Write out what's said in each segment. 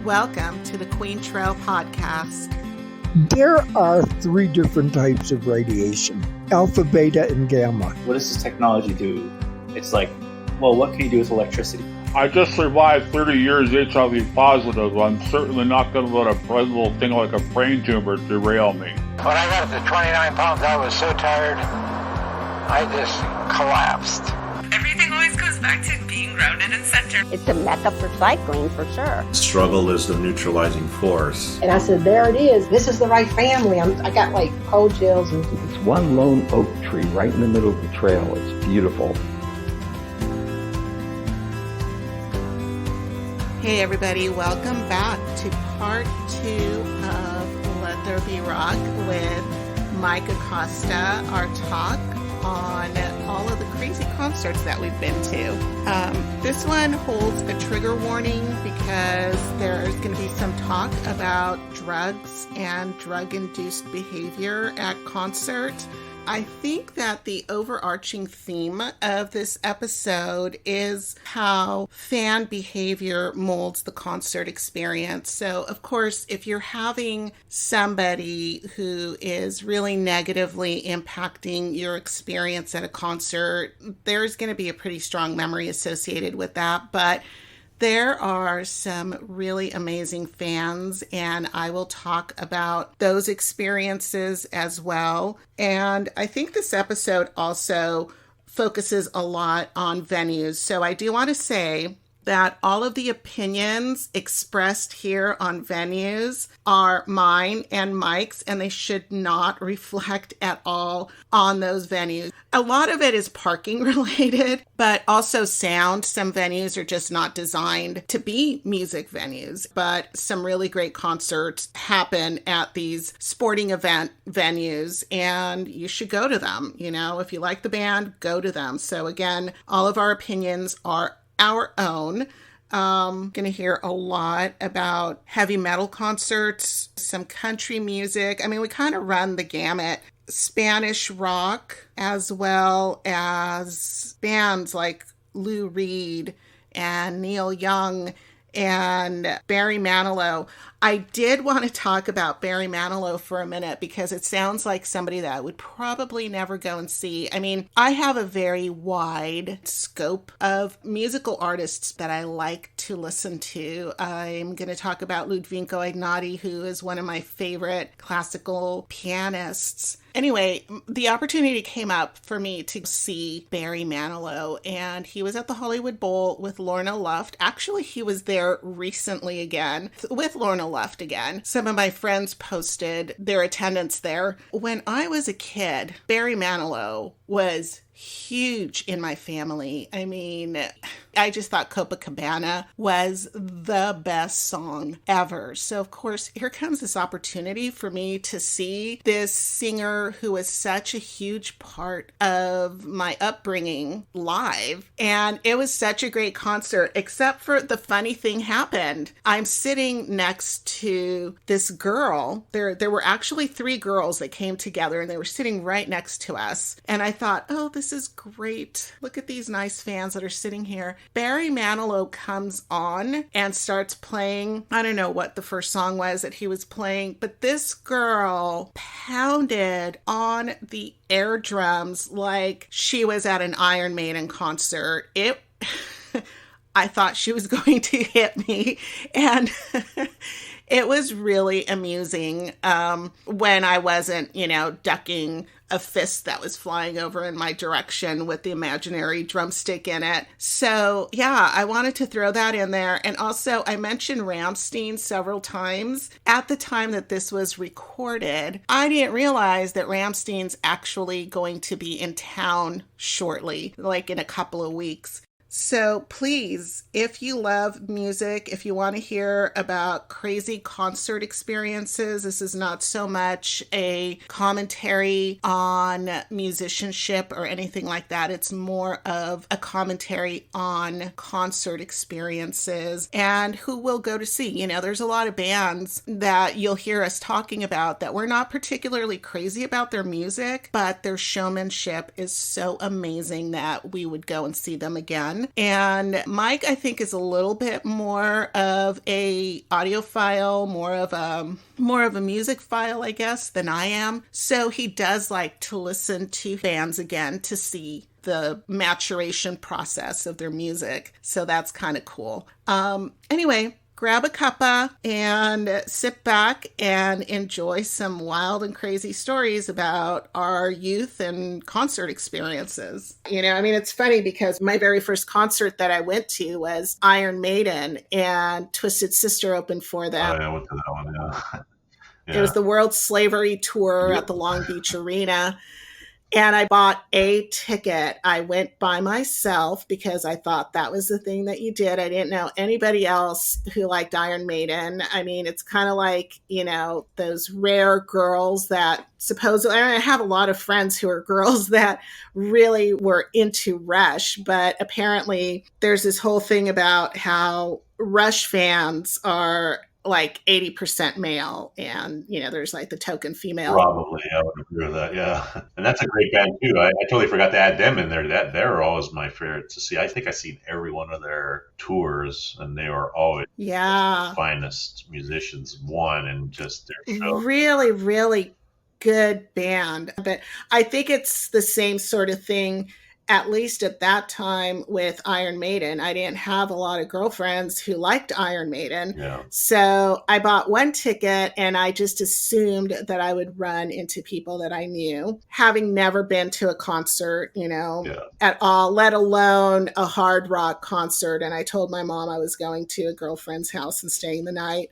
Welcome to the Queen Trail Podcast. There are three different types of radiation: alpha, beta, and gamma. What does this technology do? It's like, well, what can you do with electricity? I just survived 30 years HIV positive. I'm certainly not going to let a little thing like a brain tumor derail me. When I got to 29 pounds, I was so tired, I just collapsed. Everything always goes back to being grounded and centered. It's a mecca for cycling, for sure. Struggle is the neutralizing force. And I said, there it is. This is the right family. I got like cold chills. It's one lone oak tree right in the middle of the trail. It's beautiful. Hey everybody, welcome back to part 2 of Let There Be Rock with Mike Acosta, our talk on all of the crazy concerts that we've been to. This one holds a trigger warning because there's going to be some talk about drugs and drug-induced behavior at concerts. I think that the overarching theme of this episode is how fan behavior molds the concert experience. So, of course, if you're having somebody who is really negatively impacting your experience at a concert, there's going to be a pretty strong memory associated with that. But there are some really amazing fans, and I will talk about those experiences as well. And I think this episode also focuses a lot on venues. So I do want to say that all of the opinions expressed here on venues are mine and Mike's, and they should not reflect at all on those venues. A lot of it is parking related, but also sound. Some venues are just not designed to be music venues, but some really great concerts happen at these sporting event venues, and you should go to them. You know, if you like the band, go to them. So again, all of our opinions are our own. Going to hear a lot about heavy metal concerts, some country music. I mean, we kind of run the gamut. Spanish rock, as well as bands like Lou Reed and Neil Young and Barry Manilow. I did want to talk about Barry Manilow for a minute because it sounds like somebody that I would probably never go and see. I mean, I have a very wide scope of musical artists that I like to listen to. I'm going to talk about Ludovico Einaudi, who is one of my favorite classical pianists. Anyway, the opportunity came up for me to see Barry Manilow, and he was at the Hollywood Bowl with Lorna Luft. Actually, he was there recently again with Lorna Luft again. Some of my friends posted their attendance there. When I was a kid, Barry Manilow was huge in my family. I mean, I just thought Copacabana was the best song ever. So, of course, here comes this opportunity for me to see this singer who was such a huge part of my upbringing live. And it was such a great concert, except for the funny thing happened. I'm sitting next to this girl. There were actually 3 girls that came together, and they were sitting right next to us. And I thought, oh, this is great. Look at these nice fans that are sitting here. Barry Manilow comes on and starts playing. I don't know what the first song was that he was playing, but this girl pounded on the air drums like she was at an Iron Maiden concert. I thought she was going to hit me, and it was really amusing when I wasn't, ducking a fist that was flying over in my direction with the imaginary drumstick in it. So yeah, I wanted to throw that in there. And also I mentioned Rammstein several times. At the time that this was recorded, I didn't realize that Rammstein's actually going to be in town shortly, like in a couple of weeks. So please, if you love music, if you want to hear about crazy concert experiences, this is not so much a commentary on musicianship or anything like that. It's more of a commentary on concert experiences and who we'll go to see. There's a lot of bands that you'll hear us talking about that we're not particularly crazy about their music, but their showmanship is so amazing that we would go and see them again. fan. And Mike, I think, is a little bit more of a audiophile, more of a music file, I guess, than I am. So he does like to listen to bands again to see the maturation process of their music. So that's kind of cool. Anyway, grab a cuppa and sit back and enjoy some wild and crazy stories about our youth and concert experiences. You know, I mean, it's funny because my very first concert that I went to was Iron Maiden, and Twisted Sister opened for them. I went to that one, yeah. It was the World Slavery Tour at the Long Beach Arena. And I bought a ticket. I went by myself because I thought that was the thing that you did. I didn't know anybody else who liked Iron Maiden. I mean, it's kind of like, you know, those rare girls that supposedly, I have a lot of friends who are girls that really were into Rush, but apparently there's this whole thing about how Rush fans are like 80% male, and you know there's like the token female. Probably, I would agree with that. Yeah, and that's a great band too. I totally forgot to add them in there. That they're always my favorite to see. I think I've seen every one of their tours, and they are always the finest musicians. And just their show. Really, really good band. But I think it's the same sort of thing. At least at that time with Iron Maiden, I didn't have a lot of girlfriends who liked Iron Maiden. Yeah. So I bought one ticket and I just assumed that I would run into people that I knew, having never been to a concert, you know, at all, let alone a hard rock concert. And I told my mom I was going to a girlfriend's house and staying the night.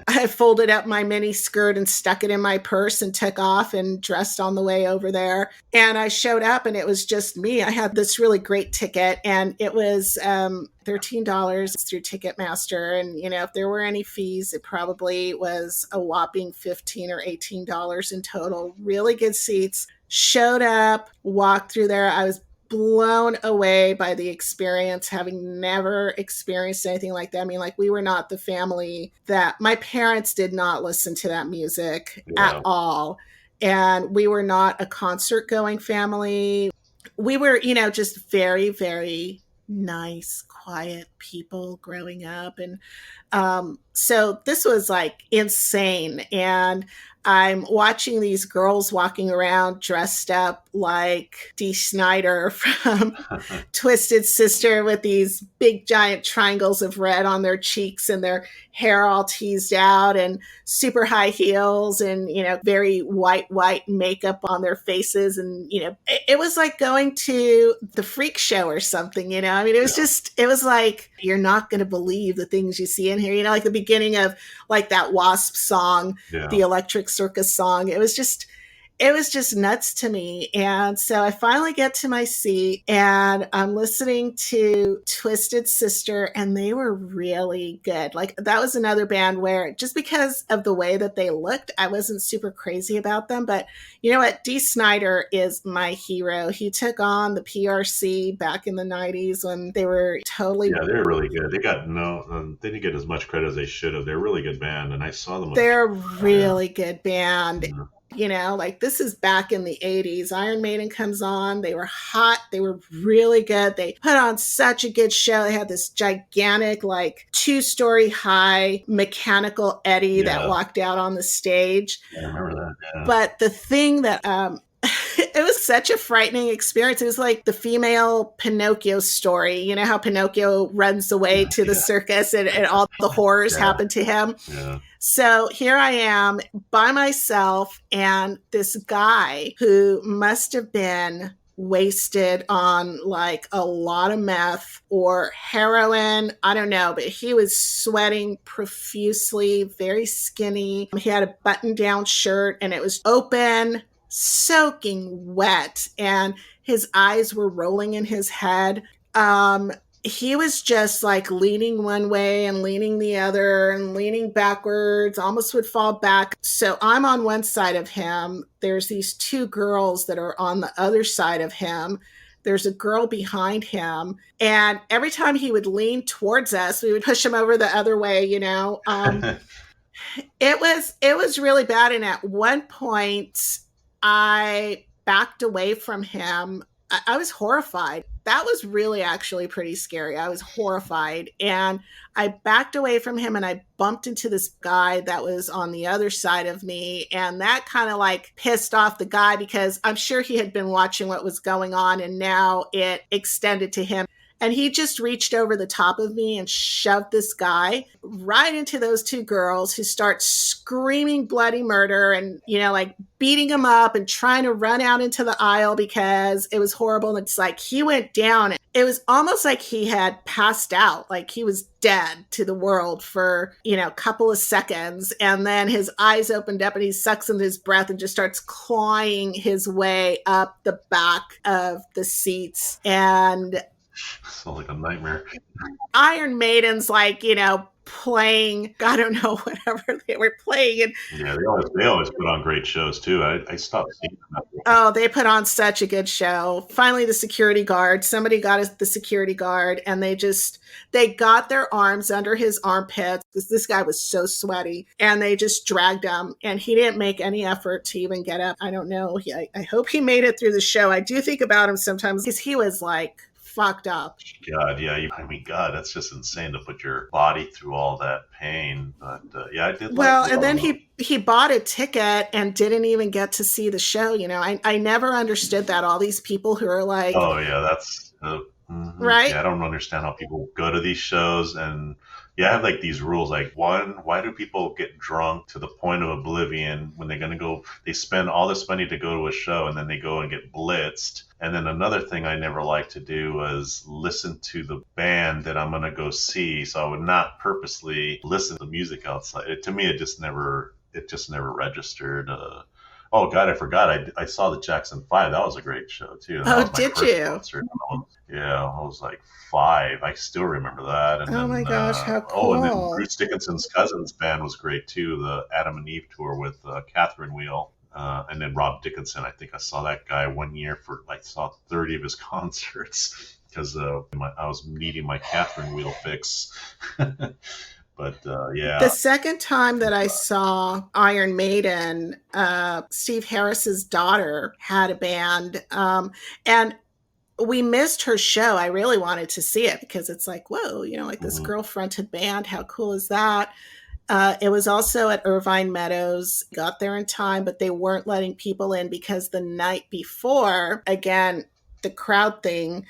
I folded up my mini skirt and stuck it in my purse and took off and dressed on the way over there. And I showed up and it was just me. I had this really great ticket and it was $13 through Ticketmaster. And, you know, if there were any fees, it probably was a whopping $15 or $18 in total. Really good seats. Showed up, walked through there. I was blown away by the experience, having never experienced anything like that. I mean, like, we were not the family that my parents did not listen to that music at all. And we were not a concert going family. We were, you know, just very, very nice, quiet people growing up. And so this was like insane. And I'm watching these girls walking around dressed up like Dee Snider from Twisted Sister with these big giant triangles of red on their cheeks and their hair all teased out and super high heels and, you know, very white makeup on their faces. And, you know, it was like going to the freak show or something, you know, I mean, it was just, it was like, you're not going to believe the things you see in here, you know, like the beginning of like that Wasp song, the Electric Circus song. It was just nuts to me. And so I finally get to my seat and I'm listening to Twisted Sister, and they were really good. Like, that was another band where just because of the way that they looked, I wasn't super crazy about them. But you know what? Dee Snider is my hero. He took on the PRC back in the 90s when they were totally... Yeah, they're really good. They got they didn't get as much credit as they should have. They're a really good band, and I saw them. They're a really good band. Yeah. You know, like, this is back in the 80s. Iron Maiden comes on. They were hot. They were really good. They put on such a good show. They had this gigantic, like, 2-story high mechanical Eddie that walked out on the stage. Yeah, I remember that. Yeah. But the thing that it was such a frightening experience. It was like the female Pinocchio story. You know how Pinocchio runs away to the circus and all the horrors happen to him? Yeah. So here I am by myself, and this guy who must have been wasted on like a lot of meth or heroin, I don't know, but he was sweating profusely, very skinny. He had a button-down shirt and it was open, soaking wet, and his eyes were rolling in his head. He was just like leaning one way and leaning the other and leaning backwards, almost would fall back. So I'm on one side of him. There's these two girls that are on the other side of him. There's a girl behind him. And every time he would lean towards us, we would push him over the other way, you know. It was really bad. And at one point, I backed away from him I was horrified. That was really actually pretty scary. I was horrified. And I backed away from him and I bumped into this guy that was on the other side of me. And that kind of like pissed off the guy because I'm sure he had been watching what was going on and now it extended to him. And he just reached over the top of me and shoved this guy right into those two girls who start screaming bloody murder and, like beating him up and trying to run out into the aisle because it was horrible. And it's like he went down. It was almost like he had passed out, like he was dead to the world for, a couple of seconds. And then his eyes opened up and he sucks in his breath and just starts clawing his way up the back of the seats. And sounds like a nightmare. Iron Maiden's like, playing, I don't know, whatever they were playing. And yeah, they always put on great shows too. I stopped seeing them. Oh, they put on such a good show. Finally, the security guard, somebody got us the security guard and they got their arms under his armpits because this guy was so sweaty and they just dragged him and he didn't make any effort to even get up. I don't know. I hope he made it through the show. I do think about him sometimes because he was like fucked up. God, yeah. God, that's just insane to put your body through all that pain. But yeah, I did. Well, and then he bought a ticket and didn't even get to see the show. I never understood that. All these people who are like, oh yeah, that's right. Yeah, I don't understand how people go to these shows and. Yeah, I have like these rules. Like, one, why do people get drunk to the point of oblivion when they're going to go? They spend all this money to go to a show and then they go and get blitzed. And then another thing I never liked to do was listen to the band that I'm going to go see. So I would not purposely listen to the music outside. To me, it just never registered. Oh God, I forgot. I saw the Jackson 5. That was a great show too. Oh, did you? Concert. Yeah, I was like 5. I still remember that. And oh then, my gosh, how cool! Oh, and then Bruce Dickinson's cousin's band was great too. The Adam and Eve tour with Catherine Wheel. And then Rob Dickinson. I think I saw that guy one year saw 30 of his concerts because I was needing my Catherine Wheel fix. But yeah. The second time that I saw Iron Maiden, Steve Harris's daughter had a band, and we missed her show. I really wanted to see it because it's like, whoa, like this girl-fronted band. How cool is that? It was also at Irvine Meadows. Got there in time, but they weren't letting people in because the night before, again, the crowd thing,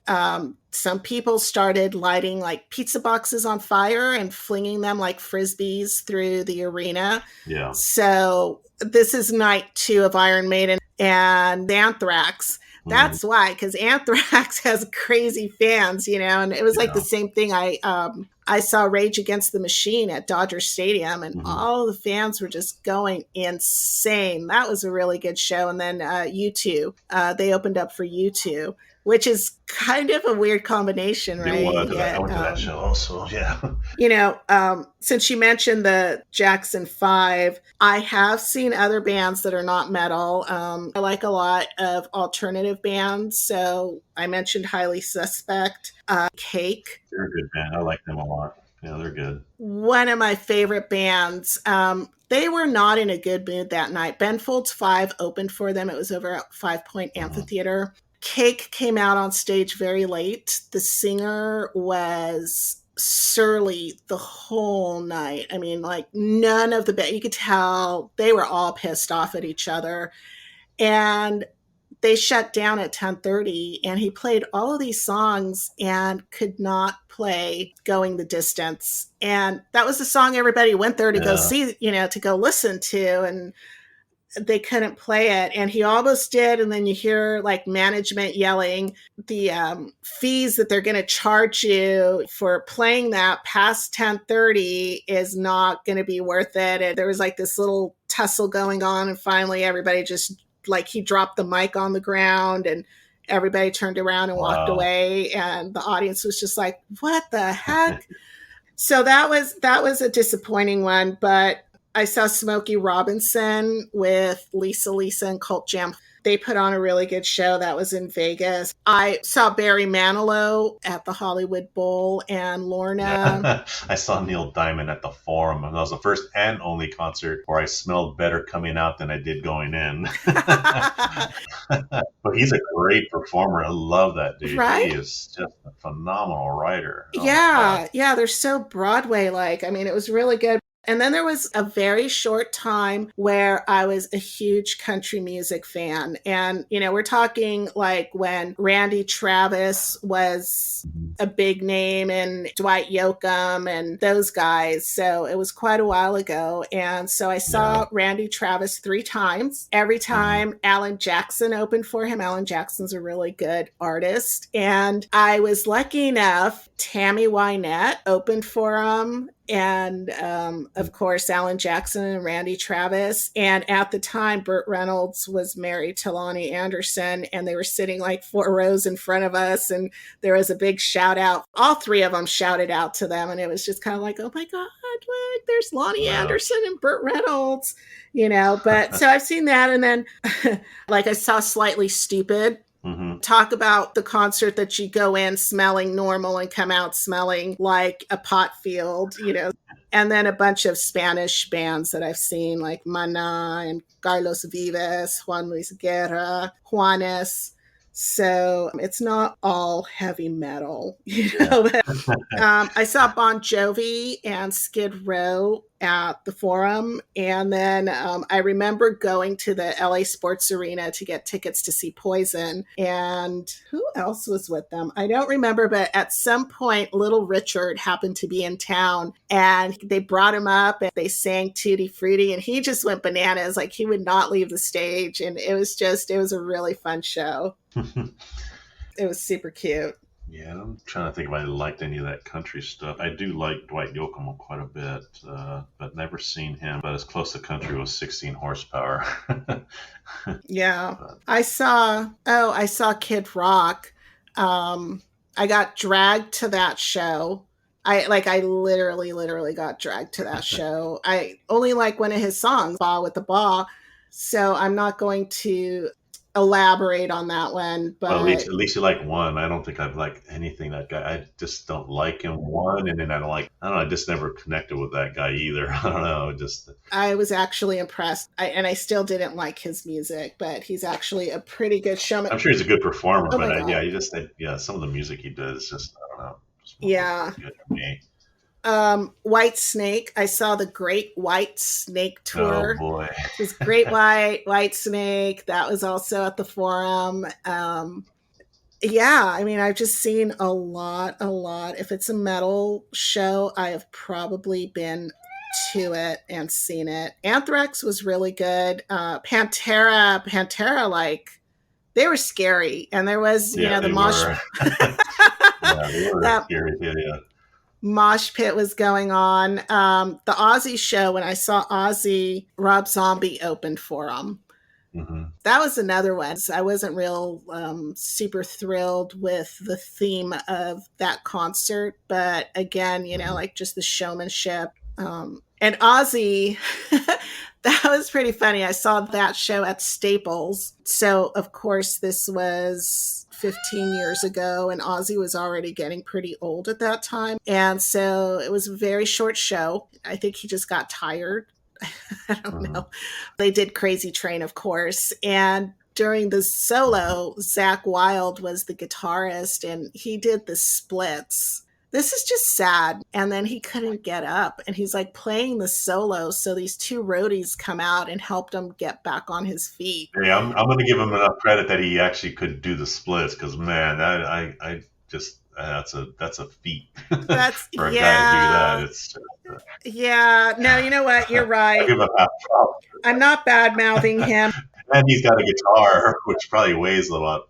some people started lighting like pizza boxes on fire and flinging them like frisbees through the arena. Yeah. So this is night 2 of Iron Maiden and Anthrax. That's why, because Anthrax has crazy fans, and it was like the same thing. I saw Rage Against the Machine at Dodger Stadium, and all the fans were just going insane. That was a really good show. And then U2, they opened up for U2, which is kind of a weird combination, right? I went to that show also, yeah. Since you mentioned the Jackson 5, I have seen other bands that are not metal. I like a lot of alternative bands. So I mentioned Highly Suspect, Cake. They're a good band. I like them a lot. Yeah, they're good. One of my favorite bands. They were not in a good mood that night. Ben Folds 5 opened for them. It was over at 5 Point Amphitheater. Cake came out on stage very late. The singer was surly the whole night. I mean, like none of the band, you could tell they were all pissed off at each other. And they shut down at 10:30 and he played all of these songs and could not play Going the Distance. And that was the song everybody went there to go see, to go listen to. And they couldn't play it, and he almost did. And then you hear like management yelling the fees that they're going to charge you for playing that past 10:30 is not going to be worth it. And there was like this little tussle going on, and finally everybody just like he dropped the mic on the ground, and everybody turned around and walked away, and the audience was just like, "What the heck?" So that was a disappointing one, but I saw Smokey Robinson with Lisa and Cult Jam. They put on a really good show that was in Vegas. I saw Barry Manilow at the Hollywood Bowl and Lorna. Yeah. I saw Neil Diamond at the Forum, and that was the first and only concert where I smelled better coming out than I did going in. But he's a great performer. I love that dude. Right? He is just a phenomenal writer. Yeah, they're so Broadway-like. I mean, it was really good. And then there was a very short time where I was a huge country music fan. And, we're talking like when Randy Travis was a big name and Dwight Yoakam and those guys. So it was quite a while ago. And so I saw Randy Travis 3 times. Every time Alan Jackson opened for him. Alan Jackson's a really good artist. And I was lucky enough, Tammy Wynette opened for him. And, of course, Alan Jackson and Randy Travis. And at the time, Burt Reynolds was married to Lonnie Anderson, and they were sitting like 4 rows in front of us. And there was a big shout out. All 3 of them shouted out to them. And it was just kind of like, oh my God, look, there's Lonnie Anderson and Burt Reynolds, But so I've seen that. And then like I saw Slightly Stupid. Talk about the concert that you go in smelling normal and come out smelling like a pot field, and then a bunch of Spanish bands that I've seen like Mana and Carlos Vives, Juan Luis Guerra, Juanes. So it's not all heavy metal, But, I saw Bon Jovi and Skid Row at the Forum. And then I remember going to the LA Sports Arena to get tickets to see Poison. And who else was with them? I don't remember, but at some point, Little Richard happened to be in town and they brought him up and they sang Tutti Frutti and he just went bananas. Like he would not leave the stage. And it was a really fun show. It was super cute. Yeah, I'm trying to think if I liked any of that country stuff. I do like Dwight Yoakam quite a bit, but never seen him. But as close to country was 16 horsepower. Yeah. I saw Kid Rock. I got dragged to that show. I literally got dragged to that show. I only like one of his songs, Ba with the Ba. So I'm not going to elaborate on that one, but well, at least you like one. I don't think I've liked anything that guy. I just don't like him. One, and then I just never connected with that guy either. I don't know. I was actually impressed, and I still didn't like his music, but he's actually a pretty good showman. I'm sure he's a good performer, but some of the music he does just I don't know. Yeah. Good for me. White Snake. I saw the Great White Snake tour. Oh boy. It was Great White Snake. That was also at the Forum. Yeah, I mean, I've just seen a lot. If it's a metal show, I have probably been to it and seen it. Anthrax was really good. Pantera, like they were scary. And there was, the mosh. Yeah, they were scary. Yeah. Mosh pit was going on. The Ozzy show, when I saw Ozzy, Rob Zombie opened for him. Mm-hmm. That was another one. I wasn't real super thrilled with the theme of that concert. But again, like just the showmanship. And Ozzy, that was pretty funny. I saw that show at Staples. So, of course, this was 15 years ago, and Ozzy was already getting pretty old at that time. And so it was a very short show. I think he just got tired. I don't know. They did Crazy Train, of course. And during the solo, Zakk Wylde was the guitarist, and he did the splits. This is just sad. And then he couldn't get up, and he's like playing the solo. So these 2 roadies come out and helped him get back on his feet. Yeah, I'm going to give him enough credit that he actually could do the splits because, man, that's a feat. That's for a guy to do that. It's yeah. No, you know what? You're right. I'll give him half props. I'm not bad mouthing him. And he's got a guitar, which probably weighs about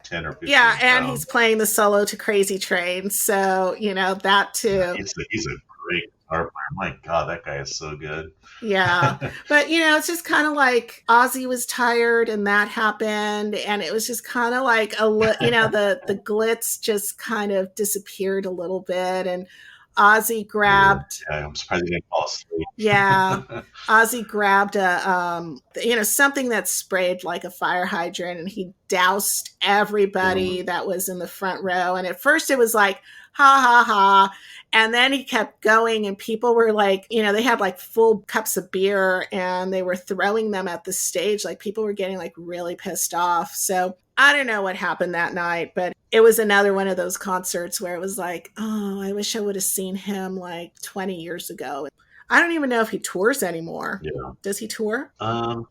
10 or 15 Yeah, and pounds. he's playing the solo to Crazy Train, so that too. He's a great guitar player. My God, that guy is so good. Yeah, but it's just kind of like Ozzy was tired, and that happened, and it was just kind of like the glitz just kind of disappeared a little bit, and Ozzy grabbed. Yeah, I'm surprised he didn't fall asleep. Yeah. Ozzy grabbed something that sprayed like a fire hydrant, and he doused everybody that was in the front row. And at first it was like, ha, ha, ha. And then he kept going, and people were like, they had like full cups of beer and they were throwing them at the stage. Like people were getting like really pissed off. So I don't know what happened that night, but it was another one of those concerts where it was like, oh, I wish I would have seen him like 20 years ago. I don't even know if he tours anymore. Yeah. Does he tour? God,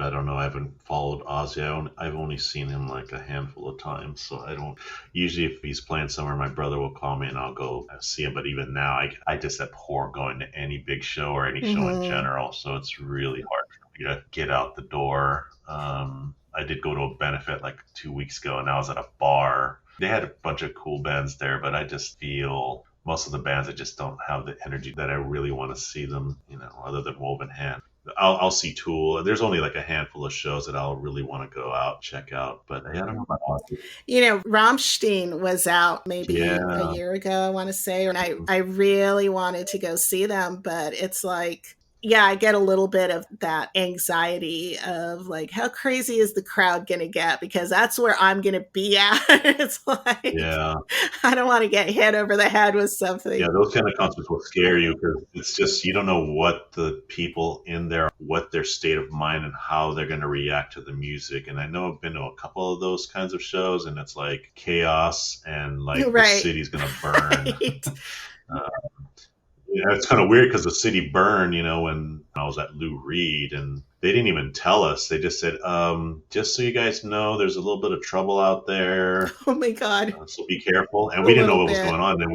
I don't know. I haven't followed Ozzy. I've only seen him like a handful of times, so I don't. Usually, if he's playing somewhere, my brother will call me and I'll go see him. But even now, I just abhor going to any big show or any show in general. So it's really hard for me to get out the door. I did go to a benefit like 2 weeks ago, and I was at a bar. They had a bunch of cool bands there, but I just feel most of the bands, I just don't have the energy that I really want to see them, other than Woven Hand. I'll see Tool. There's only like a handful of shows that I'll really want to go out, check out. But I don't know about Ozzy. Rammstein was out maybe a year ago, I want to say. And I really wanted to go see them, but it's like, yeah, I get a little bit of that anxiety of like, how crazy is the crowd going to get? Because that's where I'm going to be at. It's like, I don't want to get hit over the head with something. Yeah, those kind of concerts will scare you because it's just, you don't know what the people in there, what their state of mind and how they're going to react to the music. And I know I've been to a couple of those kinds of shows, and it's like chaos and like the city's going to burn. Yeah, it's kind of weird because the city burned, when I was at Lou Reed, and they didn't even tell us. They just said, just so you guys know, there's a little bit of trouble out there. Oh my God. So be careful. And we didn't know what was going on. And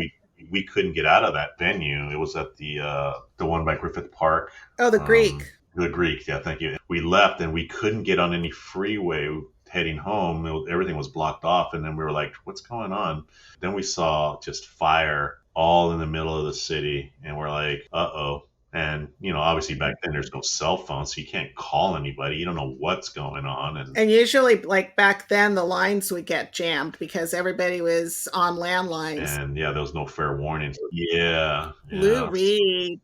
we couldn't get out of that venue. It was at the one by Griffith Park. Oh, the Greek. The Greek. Yeah, thank you. We left and we couldn't get on any freeway heading home. Everything was blocked off. And then we were like, what's going on? Then we saw just fire all in the middle of the city, and we're like, uh-oh. And, obviously back then there's no cell phone, so you can't call anybody. You don't know what's going on. And usually, like back then, the lines would get jammed because everybody was on landlines. And, there was no fair warning. Yeah. Lou Reed.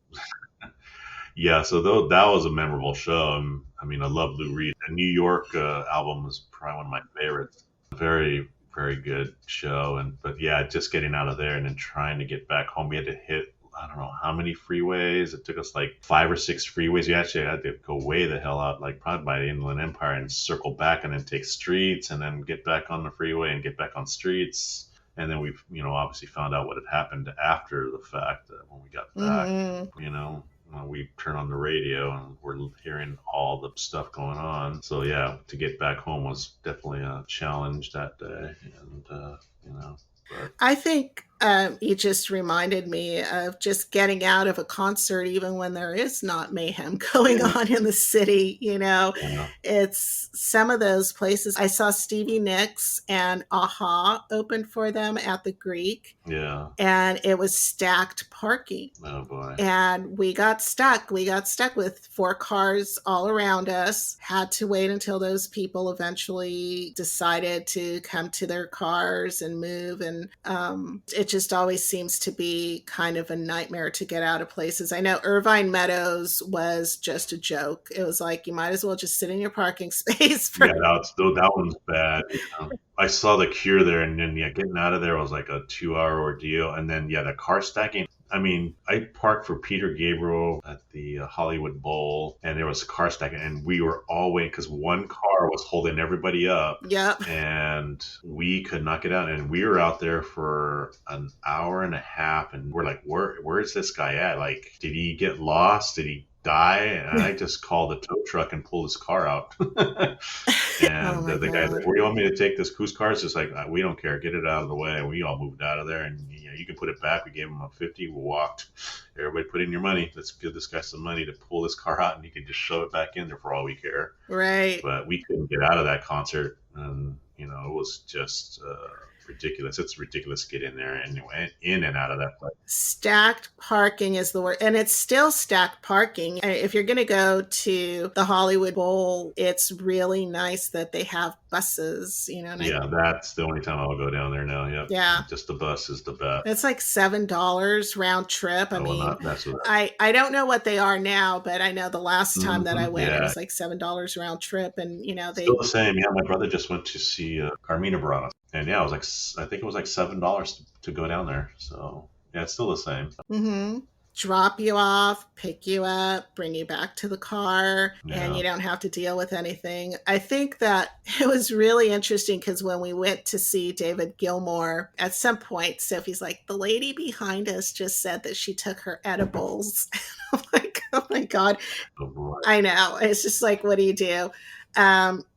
Yeah, so that was a memorable show. I love Lou Reed. The New York album was probably one of my favorites. Very, very good show. But just getting out of there and then trying to get back home. We had to hit, I don't know how many freeways. It took us like 5 or 6 freeways. We actually had to go way the hell out, like probably by the Inland Empire, and circle back and then take streets and then get back on the freeway and get back on streets. And then we've, obviously found out what had happened after the fact when we got back, we turn on the radio and we're hearing all the stuff going on. So to get back home was definitely a challenge that day. And, I think you just reminded me of just getting out of a concert, even when there is not mayhem going on in the city. It's some of those places. I saw Stevie Nicks and Aha open for them at the Greek. Yeah. And it was stacked parking. Oh boy. And we got stuck. We got stuck with 4 cars all around us. Had to wait until those people eventually decided to come to their cars and move. And it just always seems to be kind of a nightmare to get out of places. I know Irvine Meadows was just a joke. It was like, you might as well just sit in your parking space. That one's bad. I saw the Cure there, and then getting out of there was like a 2-hour ordeal. And then the car stacking. I parked for Peter Gabriel at the Hollywood Bowl, and there was car stacking, and we were all waiting because one car was holding everybody up. Yep. And we could not get out, and we were out there for an hour and a half, and we're like, where's this guy at? Like, did he get lost? Did he die? And I just called the tow truck and pulled his car out. And the guy's like, where do you want me to take this? Whose car? It's just like, we don't care. Get it out of the way. And we all moved out of there, and you can put it back. We gave him a $50. We walked. Everybody put in your money. Let's give this guy some money to pull this car out, and he can just shove it back in there for all we care. Right. But we couldn't get out of that concert, and it was just ridiculous. It's ridiculous to get in there anyway, in and out of that place. Stacked parking is the word, and it's still stacked parking. If you're going to go to the Hollywood Bowl, it's really nice that they have buses, Yeah, that's the only time I'll go down there now. Yep. Yeah. Just the bus is the best. It's like $7 round trip. I mean, not mess with that. I don't know what they are now, but I know the last time that I went, it was like $7 round trip, and they still the same. Yeah, my brother just went to see Carmina Burana, and yeah, it was like, I think it was like $7 to go down there. So yeah, it's still the same. Mm-hmm. Drop you off, pick you up, bring you back to the car, and you don't have to deal with anything. I think that it was really interesting because when we went to see David Gilmour, at some point, Sophie's like, the lady behind us just said that she took her edibles. I'm like, oh my God. Oh boy. I know. It's just like, what do you do?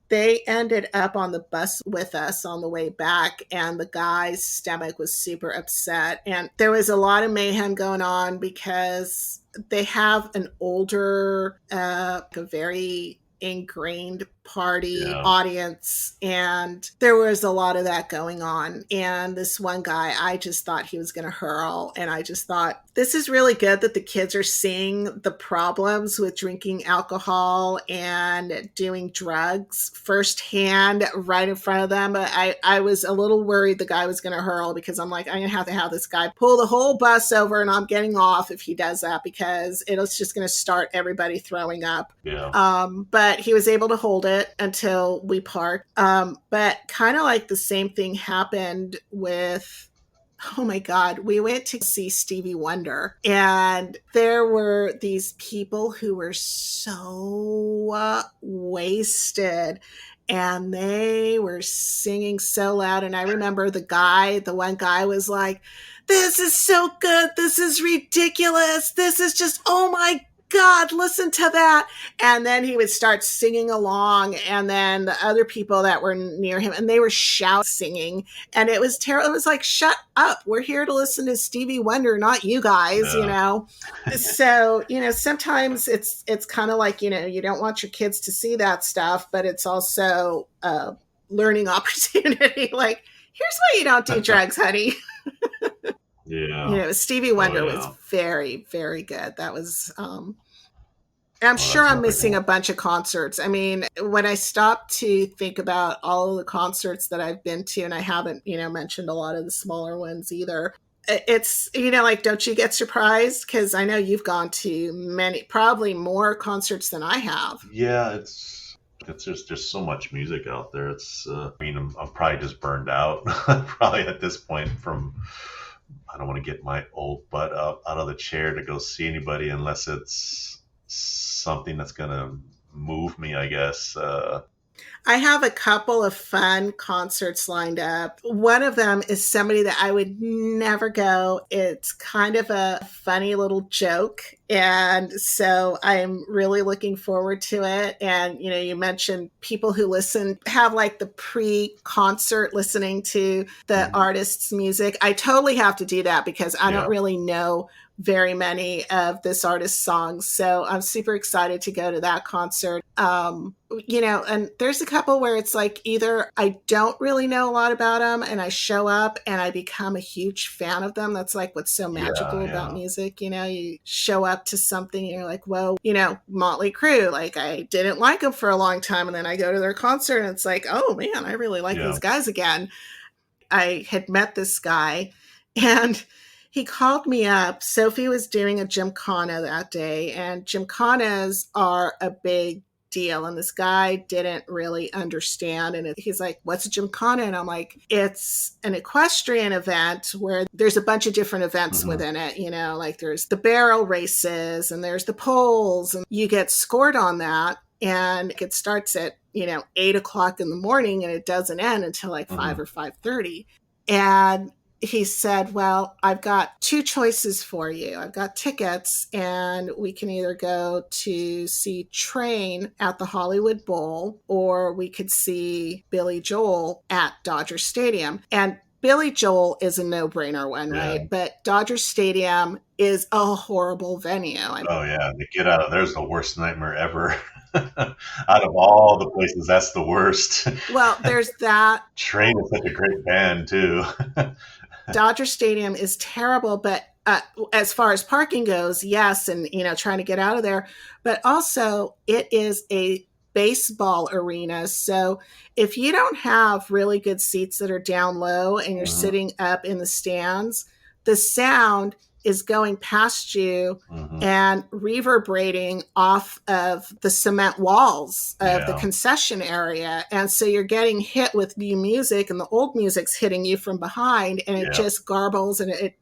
They ended up on the bus with us on the way back, and the guy's stomach was super upset. And there was a lot of mayhem going on because they have an older, a very ingrained party audience, and there was a lot of that going on. And this one guy, I just thought he was going to hurl, and I just thought, this is really good that the kids are seeing the problems with drinking alcohol and doing drugs firsthand right in front of them. But I was a little worried the guy was going to hurl, because I'm like, I'm going to have this guy pull the whole bus over, and I'm getting off if he does that, because it's just going to start everybody throwing up. Yeah. But he was able to hold it until we parked. But kind of like the same thing happened with, oh my God, we went to see Stevie Wonder, and there were these people who were so wasted, and they were singing so loud. And I remember the one guy was like, this is so good. This is ridiculous. This is just, oh my God, listen to that. And then he would start singing along, and then the other people that were near him, and they were singing, and it was terrible. It was like, shut up. We're here to listen to Stevie Wonder, not you guys, So, sometimes it's kind of like, you don't want your kids to see that stuff, but it's also a learning opportunity. Like, here's why you don't do drugs, honey. Yeah. Stevie Wonder was very, very good. That was, I'm sure I'm missing a bunch of concerts. I mean, when I stop to think about all of the concerts that I've been to, and I haven't, mentioned a lot of the smaller ones either, it's, like, don't you get surprised? Because I know you've gone to many, probably more concerts than I have. Yeah, it's just so much music out there. It's, I'm probably just burned out, probably at this point from... I don't want to get my old butt up out of the chair to go see anybody unless it's something that's going to move me, I guess. I have a couple of fun concerts lined up. One of them is somebody that I would never go. It's kind of a funny little joke. And so I'm really looking forward to it. And, you mentioned people who listen, have like the pre-concert listening to the artist's music. I totally have to do that because I don't really know very many of this artist's songs. So I'm super excited to go to that concert. And there's a couple where it's like either I don't really know a lot about them and I show up and I become a huge fan of them. That's like what's so magical about music. You show up to something and you're like, whoa, Motley Crue, like I didn't like them for a long time. And then I go to their concert and it's like, oh man, I really like these guys again. I had met this guy and he called me up. Sophie was doing a gymkhana that day, and gymkhanas are a big deal. And this guy didn't really understand. And he's like, what's a gymkhana? And I'm like, it's an equestrian event where there's a bunch of different events within it. Like there's the barrel races and there's the poles, and you get scored on that. And it starts at, 8 o'clock in the morning and it doesn't end until like 5 or 5:30. And he said, well, I've got two choices for you. I've got tickets and we can either go to see Train at the Hollywood Bowl or we could see Billy Joel at Dodger Stadium. And Billy Joel is a no-brainer one, right? But Dodger Stadium is a horrible venue. Oh, yeah. The get out of there's the worst nightmare ever. Out of all the places, that's the worst. Well, there's that. Train is such a great band, too. Dodger Stadium is terrible, but as far as parking goes, yes, and trying to get out of there, but also it is a baseball arena. So if you don't have really good seats that are down low and you're sitting up in the stands, the sound is going past you and reverberating off of the cement walls of the concession area. And so you're getting hit with new music, and the old music's hitting you from behind, and it just garbles, and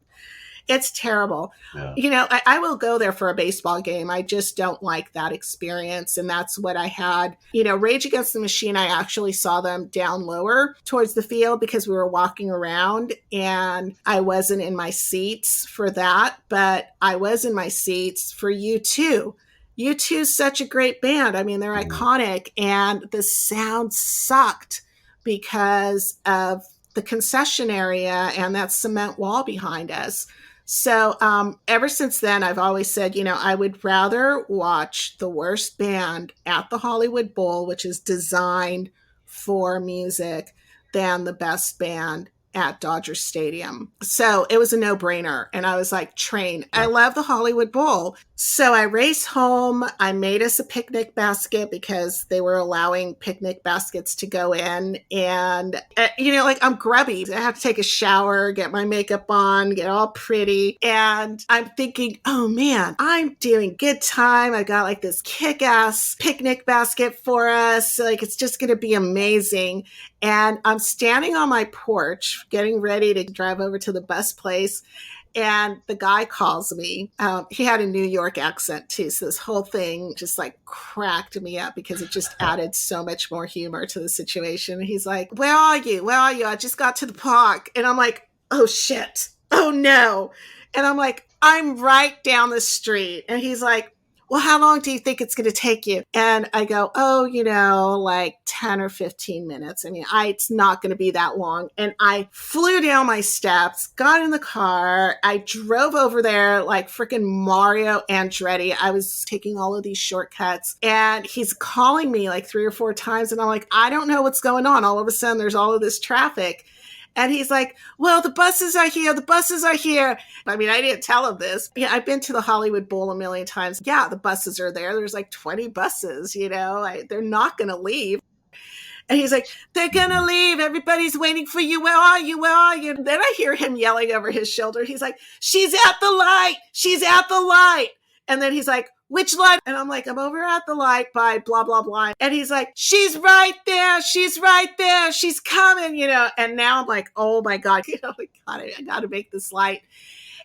it's terrible. Yeah. I will go there for a baseball game. I just don't like that experience. And that's what I had. Rage Against the Machine, I actually saw them down lower towards the field because we were walking around, and I wasn't in my seats for that, but I was in my seats for U2. U2 is such a great band. I mean, they're iconic, and the sound sucked because of the concession area and that cement wall behind us. So ever since then, I've always said, I would rather watch the worst band at the Hollywood Bowl, which is designed for music, than the best band at Dodger Stadium. So it was a no-brainer. And I was like, train. I love the Hollywood Bowl. So I raced home. I made us a picnic basket because they were allowing picnic baskets to go in. And, I'm grubby. I have to take a shower, get my makeup on, get all pretty. And I'm thinking, oh man, I'm doing good time. I got like this kick-ass picnic basket for us. Like, it's just going to be amazing. And I'm standing on my porch, getting ready to drive over to the bus place. And the guy calls me. He had a New York accent too. So this whole thing just like cracked me up because it just added so much more humor to the situation. He's like, where are you? Where are you? I just got to the park. And I'm like, oh shit. Oh no. And I'm like, I'm right down the street. And he's like, well, how long do you think it's going to take you? And I go, like 10 or 15 minutes. I mean, it's not going to be that long. And I flew down my steps, got in the car. I drove over there like freaking Mario Andretti. I was taking all of these shortcuts, and he's calling me like 3 or 4 times. And I'm like, I don't know what's going on. All of a sudden, there's all of this traffic. And he's like, well, the buses are here. The buses are here. I mean, I didn't tell him this. Yeah, I've been to the Hollywood Bowl a million times. Yeah, the buses are there. There's like 20 buses, they're not going to leave. And he's like, they're going to leave. Everybody's waiting for you. Where are you? Where are you? And then I hear him yelling over his shoulder. He's like, she's at the light. She's at the light. And then he's like, which light? And I'm like, I'm over at the light by blah, blah, blah. And he's like, she's right there. She's right there. She's coming, And now I'm like, oh my God, I got to make this light.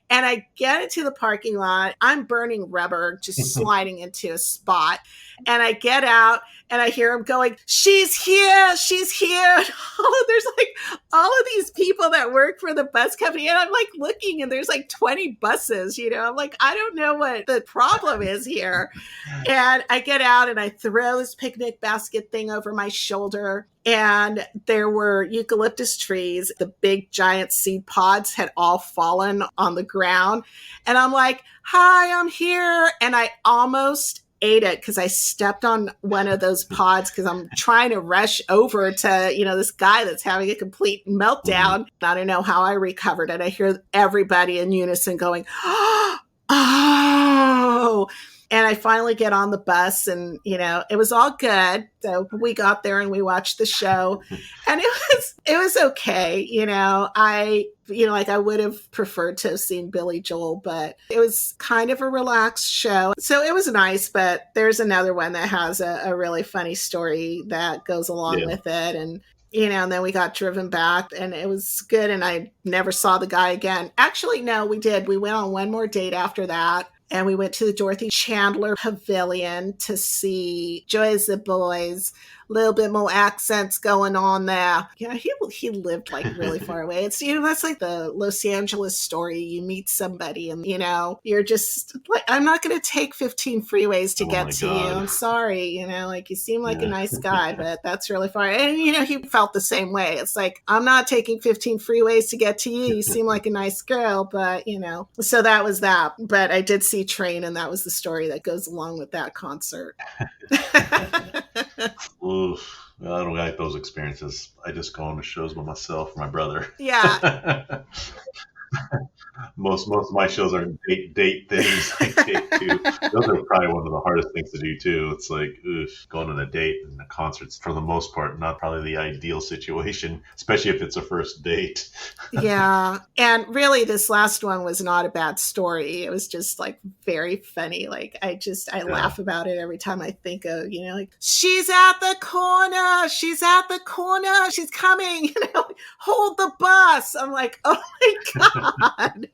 And I get into the parking lot. I'm burning rubber, just sliding into a spot. And I get out and I hear him going, she's here. She's here. And there's like all of these people that work for the bus company. And I'm like looking, and there's like 20 buses, I'm like, I don't know what the problem is here. And I get out and I throw this picnic basket thing over my shoulder. And there were eucalyptus trees. The big giant seed pods had all fallen on the ground. And I'm like, hi, I'm here. And I almost ate it because I stepped on one of those pods because I'm trying to rush over to, this guy that's having a complete meltdown. I don't know how I recovered it. I hear everybody in unison going, oh. And I finally get on the bus, and, it was all good. So we got there and we watched the show, and it was okay. I would have preferred to have seen Billy Joel, but it was kind of a relaxed show. So it was nice, but there's another one that has a really funny story that goes along with it. And, and then we got driven back, and it was good. And I never saw the guy again. Actually, no, we did. We went on one more date after that. And we went to the Dorothy Chandler Pavilion to see Joy of the Boys little bit more accents going on there. He lived like really far away. It's, that's like the Los Angeles story. You meet somebody and, you're just like, I'm not going to take 15 freeways to get to you. I'm sorry. Like you seem like a nice guy, but that's really far. And, he felt the same way. It's like, I'm not taking 15 freeways to get to you. You seem like a nice girl, but, so that was that. But I did see Train, and that was the story that goes along with that concert. Oof. Well, I don't like those experiences. I just go on to shows by myself, my brother. Yeah. Most of my shows are date things. Like date too. Those are probably one of the hardest things to do too. It's like going on a date and a concert's for the most part not probably the ideal situation, especially if it's a first date. Yeah, and really, this last one was not a bad story. It was just like very funny. Like I laugh about it every time I think of like she's at the corner, she's coming. Hold the bus. I'm like, oh my god.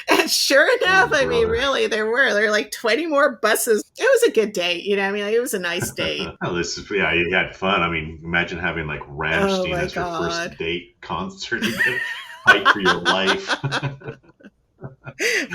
And sure enough, I mean, really, there were like 20 more buses. It was a good date, it was a nice date. At least, yeah, you had fun. I mean, imagine having like Rammstein as your first date concert. You get fight for your life.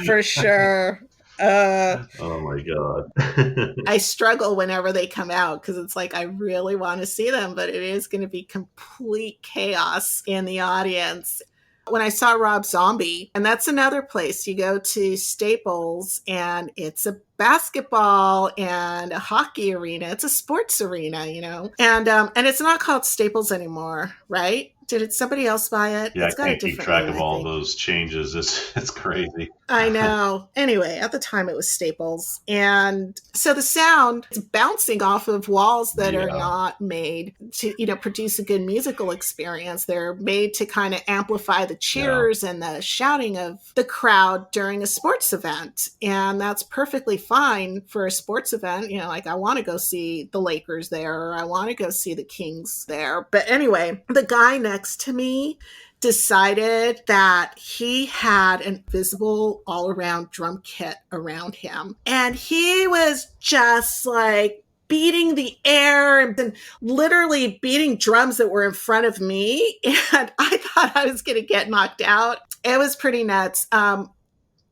For sure. Oh my god. I struggle whenever they come out because it's like I really want to see them, but it is going to be complete chaos in the audience. When I saw Rob Zombie, and that's another place you go to Staples, and it's a basketball and a hockey arena. It's a sports arena, and it's not called Staples anymore, right? Did somebody else buy it? Yeah, I can't keep track of all those changes. It's crazy. I know. Anyway, at the time it was Staples. And so the sound is bouncing off of walls that are not made to, produce a good musical experience. They're made to kind of amplify the cheers and the shouting of the crowd during a sports event. And that's perfectly fine for a sports event. Like I want to go see the Lakers there, or I want to go see the Kings there. But anyway, the guy next to me decided that he had an invisible all-around drum kit around him. And he was just like beating the air and literally beating drums that were in front of me. And I thought I was going to get knocked out. It was pretty nuts.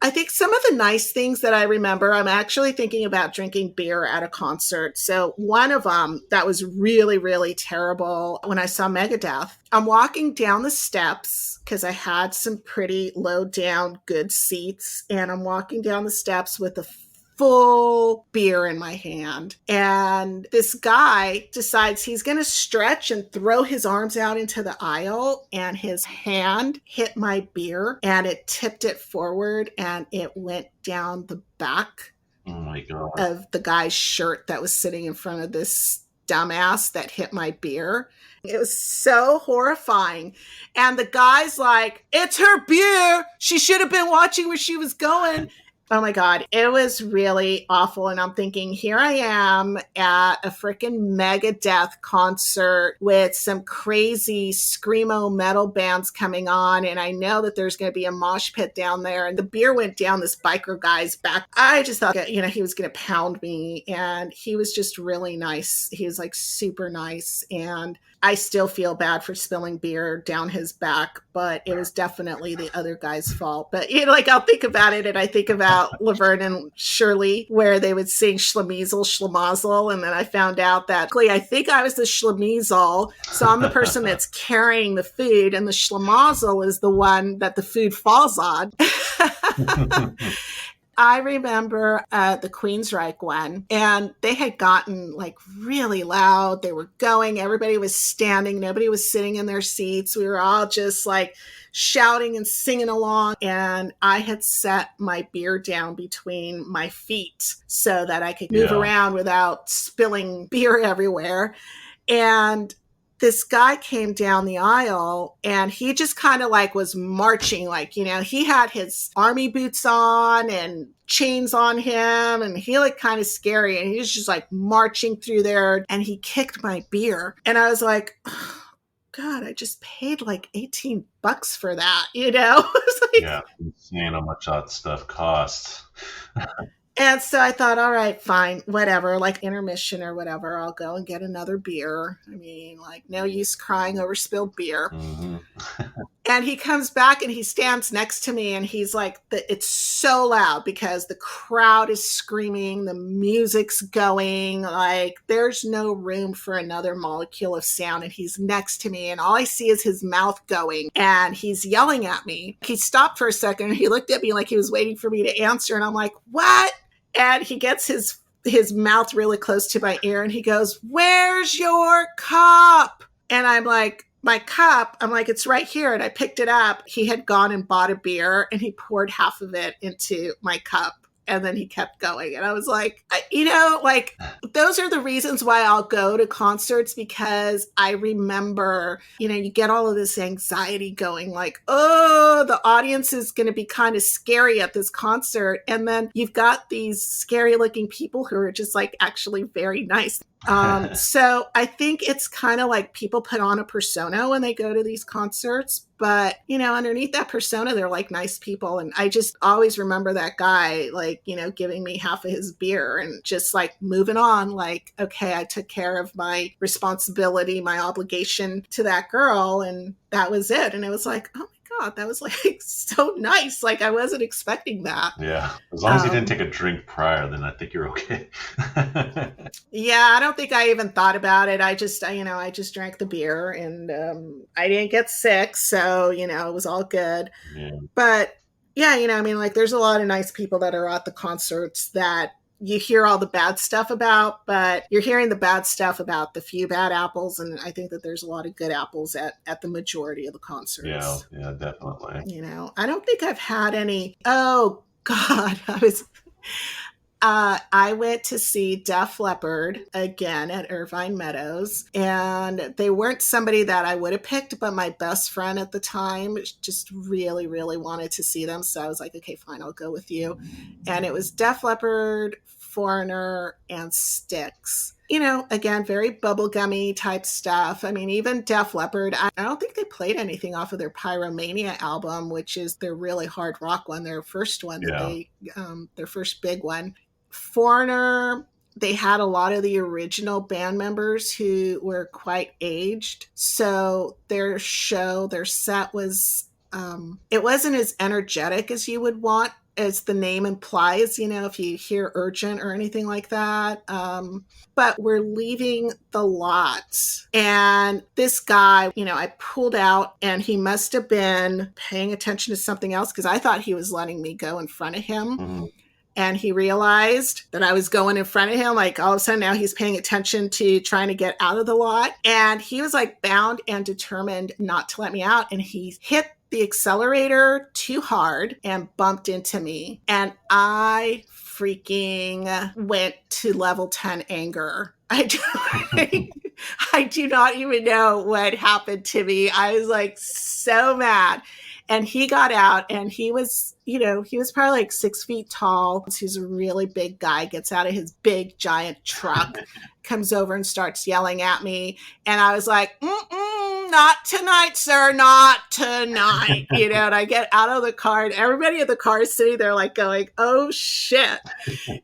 I think some of the nice things that I remember, I'm actually thinking about drinking beer at a concert. So one of them that was really, really terrible when I saw Megadeth, I'm walking down the steps because I had some pretty low down good seats, and I'm walking down the steps with a full beer in my hand. And this guy decides he's going to stretch and throw his arms out into the aisle, and his hand hit my beer and it tipped it forward and it went down the back of the guy's shirt that was sitting in front of this dumbass that hit my beer. It was so horrifying. And the guy's like, it's her beer. She should have been watching where she was going. Oh my God, it was really awful. And I'm thinking, here I am at a freaking Megadeth concert with some crazy screamo metal bands coming on. And I know that there's going to be a mosh pit down there. And the beer went down this biker guy's back. I just thought, he was going to pound me. And he was just really nice. He was like super nice. And I still feel bad for spilling beer down his back, but it was definitely the other guy's fault. But I'll think about it, and I think about Laverne and Shirley, where they would sing Schlemizel, Schlemazel, and then I found out that I think I was the Schlemizel, so I'm the person that's carrying the food, and the Schlemazel is the one that the food falls on. I remember the Queensryche one, and they had gotten like really loud. They were going, everybody was standing, nobody was sitting in their seats. We were all just like shouting and singing along. And I had set my beer down between my feet so that I could move around without spilling beer everywhere. And this guy came down the aisle, and he just kind of like was marching, he had his army boots on and chains on him, and he looked kind of scary, and he was just like marching through there, and he kicked my beer. And I was like, oh, God, I just paid like $18 for that, It's like, yeah, insane how much that stuff costs. And so I thought, all right, fine, whatever, like intermission or whatever, I'll go and get another beer. I mean, like, no use crying over spilled beer. Mm-hmm. And he comes back and he stands next to me and he's like, it's so loud because the crowd is screaming, the music's going, like there's no room for another molecule of sound. And he's next to me and all I see is his mouth going and he's yelling at me. He stopped for a second and he looked at me like he was waiting for me to answer. And I'm like, what? And he gets his mouth really close to my ear and he goes, "Where's your cup?" And I'm like, my cup, I'm like, it's right here. And I picked it up. He had gone and bought a beer and he poured half of it into my cup. And then he kept going. And I was like, like those are the reasons why I'll go to concerts, because I remember, you get all of this anxiety going like, oh, the audience is going to be kind of scary at this concert. And then you've got these scary looking people who are just like actually very nice. So I think it's kind of like people put on a persona when they go to these concerts, but underneath that persona, they're like nice people. And I just always remember that guy, like, giving me half of his beer and just like moving on, like, okay, I took care of my responsibility, my obligation to that girl. And that was it. And it was like, oh my God, that was like so nice. Like I wasn't expecting that. Yeah. As long as you didn't take a drink prior, then I think you're okay. Yeah, I don't think I even thought about it. I just drank the beer and I didn't get sick. So, it was all good. Yeah. But yeah, like there's a lot of nice people that are at the concerts that you hear all the bad stuff about, but you're hearing the bad stuff about the few bad apples. And I think that there's a lot of good apples at the majority of the concerts. Yeah, definitely. I don't think I've had any. Oh God, I went to see Def Leppard again at Irvine Meadows, and they weren't somebody that I would have picked, but my best friend at the time just really, really wanted to see them. So I was like, okay, fine, I'll go with you. And it was Def Leppard, Foreigner, and Styx. Again, very bubblegummy type stuff. I mean, even Def Leppard, I don't think they played anything off of their Pyromania album, which is their really hard rock one, their first one, their first big one. Foreigner, they had a lot of the original band members who were quite aged. So their set was, it wasn't as energetic as you would want, as the name implies, if you hear urgent or anything like that. But we're leaving the lot. And this guy, I pulled out and he must have been paying attention to something else because I thought he was letting me go in front of him. Mm-hmm. And he realized that I was going in front of him. Like all of a sudden now he's paying attention to trying to get out of the lot. And he was like bound and determined not to let me out. And he hit the accelerator too hard and bumped into me. And I freaking went to level 10 anger. I do not even know what happened to me. I was like so mad. And he got out and he was probably like 6 feet tall. He's a really big guy, gets out of his big giant truck, comes over and starts yelling at me. And I was like, not tonight, sir, not tonight. And I get out of the car and everybody in the car is sitting there like going, oh shit.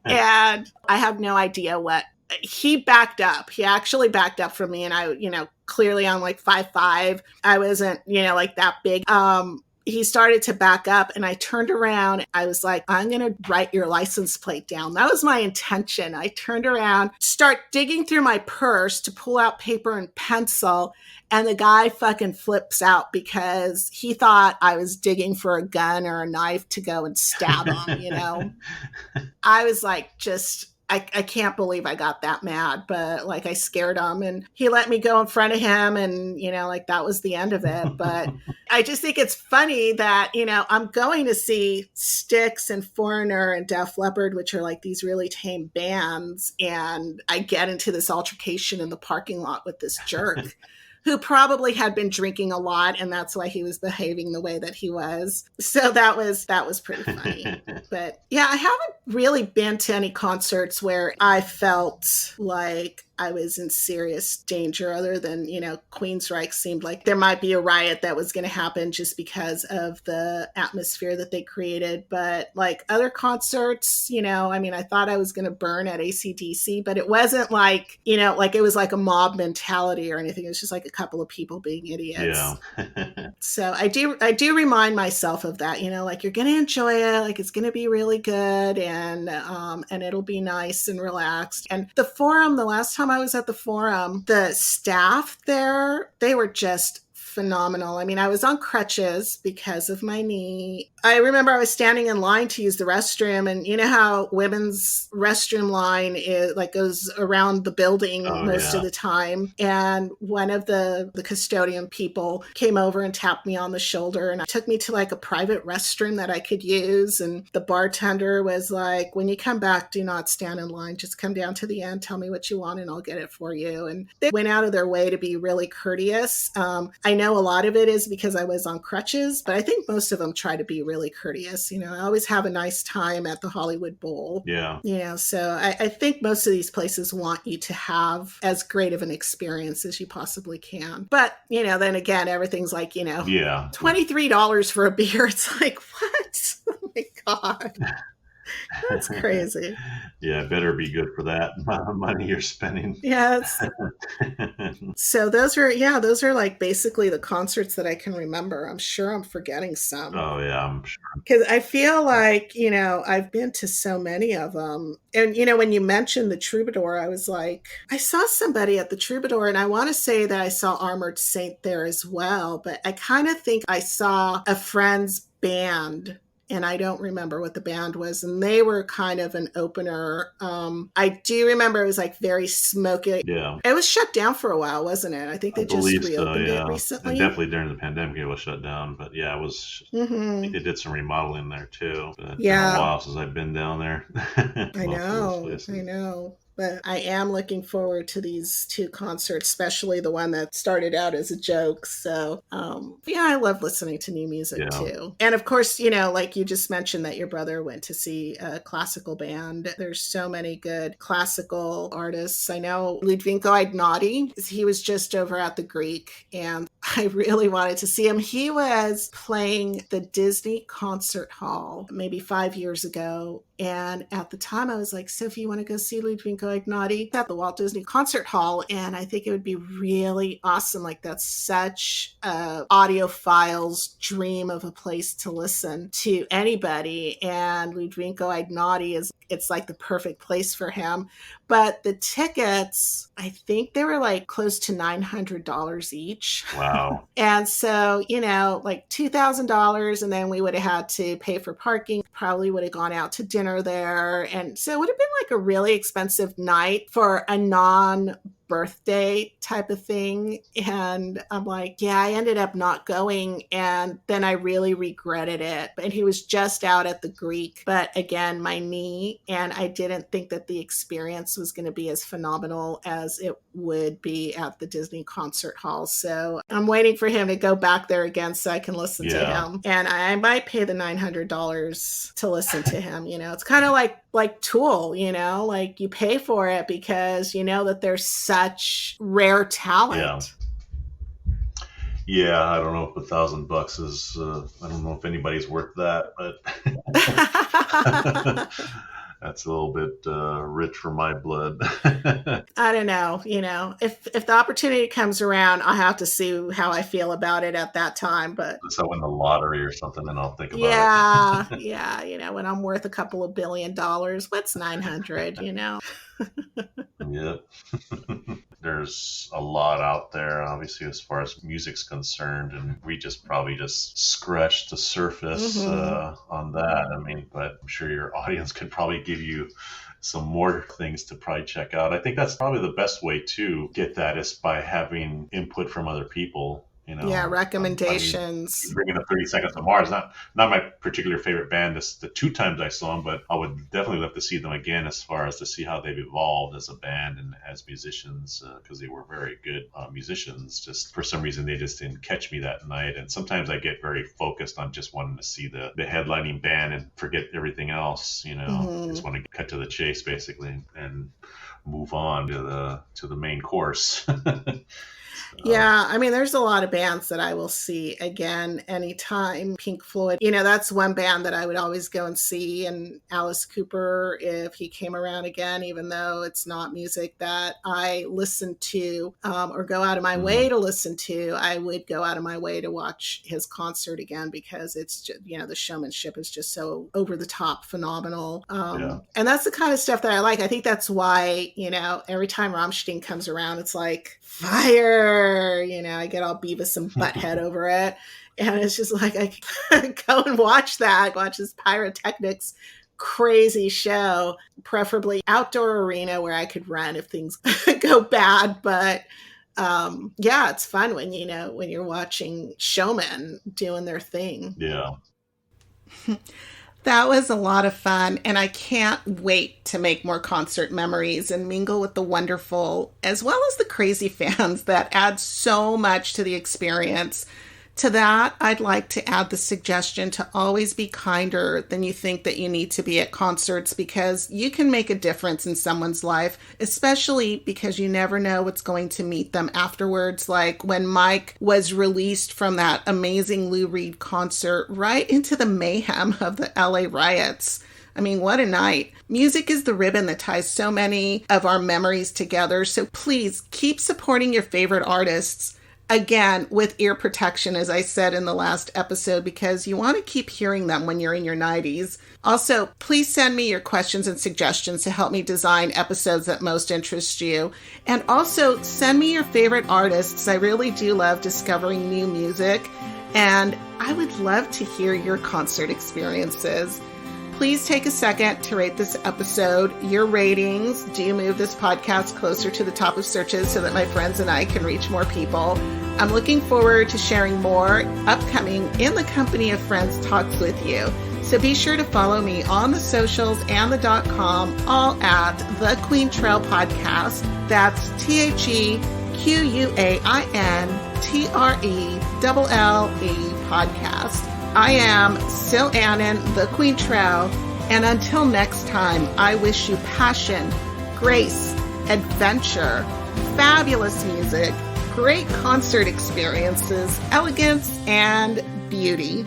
And I have no idea what. He backed up. He actually backed up from me. And I, clearly I'm like 5'5". I wasn't, like that big. He started to back up and I turned around. I was like, I'm going to write your license plate down. That was my intention. I turned around, start digging through my purse to pull out paper and pencil. And the guy fucking flips out because he thought I was digging for a gun or a knife to go and stab him, I was like, I can't believe I got that mad, but like I scared him and he let me go in front of him and, like that was the end of it. But I just think it's funny that, I'm going to see Styx and Foreigner and Def Leppard, which are like these really tame bands. And I get into this altercation in the parking lot with this jerk who probably had been drinking a lot and that's why he was behaving the way that he was. So that was pretty funny. But yeah, I haven't really been to any concerts where I felt like I was in serious danger other than, Queensryche seemed like there might be a riot that was going to happen just because of the atmosphere that they created. But like other concerts, I thought I was going to burn at AC/DC, but it wasn't like, like it was like a mob mentality or anything. It was just like a couple of people being idiots. Yeah. So I do remind myself of that, like you're going to enjoy it, like it's going to be really good, and it'll be nice and relaxed. And the Forum, the last time I was at the Forum, the staff there, they were just phenomenal. I was on crutches because of my knee. I remember I was standing in line to use the restroom, and you know how women's restroom line is like goes around the building most of the time. And one of the custodian people came over and tapped me on the shoulder and took me to like a private restroom that I could use. And the bartender was like, when you come back, do not stand in line. Just come down to the end, tell me what you want, and I'll get it for you. And they went out of their way to be really courteous. I know a lot of it is because I was on crutches, but I think most of them try to be really courteous. I always have a nice time at the Hollywood Bowl. Yeah. So I think most of these places want you to have as great of an experience as you possibly can. But, then again, everything's like, $23 for a beer. It's like, what? Oh my God. That's crazy. Yeah, it better be good for that amount of money you're spending. Yes. So those are like basically the concerts that I can remember. I'm sure I'm forgetting some. Oh yeah, I'm sure. Because I feel like, I've been to so many of them. And, when you mentioned the Troubadour, I was like, I saw somebody at the Troubadour, and I want to say that I saw Armored Saint there as well. But I kind of think I saw a friend's band, and I don't remember what the band was, and they were kind of an opener. I do remember it was like very smoky. Yeah. It was shut down for a while, wasn't it? I think they just reopened it recently. And definitely during the pandemic it was shut down, but yeah, it was. I think they did some remodeling there too. But it's been a while since I've been down there. I know. But I am looking forward to these two concerts, especially the one that started out as a joke. So, I love listening to new music too. And of course, like you just mentioned that your brother went to see a classical band. There's so many good classical artists. I know Ludwinko Ignati, he was just over at the Greek, and I really wanted to see him. He was playing the Disney Concert Hall maybe 5 years ago. And at the time I was like, Sophie, you want to go see Ludwinko Ignati at the Walt Disney Concert Hall? And I think it would be really awesome. Like that's such a audiophile's dream of a place to listen to anybody. And Ludwinko Ignati it's like the perfect place for him. But the tickets, I think they were like close to $900 each. Wow. And so, like $2,000, and then we would have had to pay for parking, probably would have gone out to dinner there. And so it would have been like a really expensive night for a non-birthday type of thing. And I'm like, I ended up not going. And then I really regretted it. And he was just out at the Greek. But again, my knee, and I didn't think that the experience was going to be as phenomenal as it would be at the Disney Concert Hall. So I'm waiting for him to go back there again so I can listen to him. And I might pay the $900 to listen to him. It's kind of like Tool, like you pay for it because you know that there's such rare talent. Yeah, I don't know if $1,000 is. I don't know if anybody's worth that, but that's a little bit rich for my blood. I don't know. If the opportunity comes around, I'll have to see how I feel about it at that time. But so I win the lottery or something, then I'll think about it. Yeah. When I'm worth a couple of $1 billion, what's 900? Yeah. There's a lot out there, obviously, as far as music's concerned, and we probably just scratched the surface on that. But I'm sure your audience could probably give you some more things to probably check out. I think that's probably the best way to get that is by having input from other people. Recommendations. Bringing up 30 Seconds to Mars, not my particular favorite band. The 2 times I saw them, but I would definitely love to see them again as far as to see how they've evolved as a band and as musicians, because they were very good musicians. Just for some reason, they just didn't catch me that night. And sometimes I get very focused on just wanting to see the headlining band and forget everything else. Just want to cut to the chase, basically. And move on to the main course. Yeah, I mean, there's a lot of bands that I will see again anytime. Pink Floyd, that's one band that I would always go and see. And Alice Cooper, if he came around again, even though it's not music that I listen to or go out of my way to listen to, I would go out of my way to watch his concert again because it's just, the showmanship is just so over the top phenomenal. And that's the kind of stuff that I like. I think that's why, every time Rammstein comes around, it's like fire. I get all Beavis and Butthead over it. And it's just like, I go and watch this pyrotechnics crazy show, preferably outdoor arena where I could run if things go bad. But it's fun when, when you're watching showmen doing their thing. Yeah. That was a lot of fun, and I can't wait to make more concert memories and mingle with the wonderful as well as the crazy fans that add so much to the experience. To that, I'd like to add the suggestion to always be kinder than you think that you need to be at concerts, because you can make a difference in someone's life, especially because you never know what's going to meet them afterwards. Like when Mike was released from that amazing Lou Reed concert right into the mayhem of the LA riots. I mean, what a night. Music is the ribbon that ties so many of our memories together. So please keep supporting your favorite artists. Again, with ear protection, as I said in the last episode, because you want to keep hearing them when you're in your 90s. Also, please send me your questions and suggestions to help me design episodes that most interest you. And also, send me your favorite artists. I really do love discovering new music, and I would love to hear your concert experiences. Please take a second to rate this episode. Your ratings do move this podcast closer to the top of searches so that my friends and I can reach more people. I'm looking forward to sharing more upcoming In the Company of Friends talks with you. So be sure to follow me on the socials and the .com, all at The Queen Trail Podcast. That's TheQuainTrelle Podcast. I am Sil Annan, the Queen Trail, and until next time, I wish you passion, grace, adventure, fabulous music, great concert experiences, elegance, and beauty.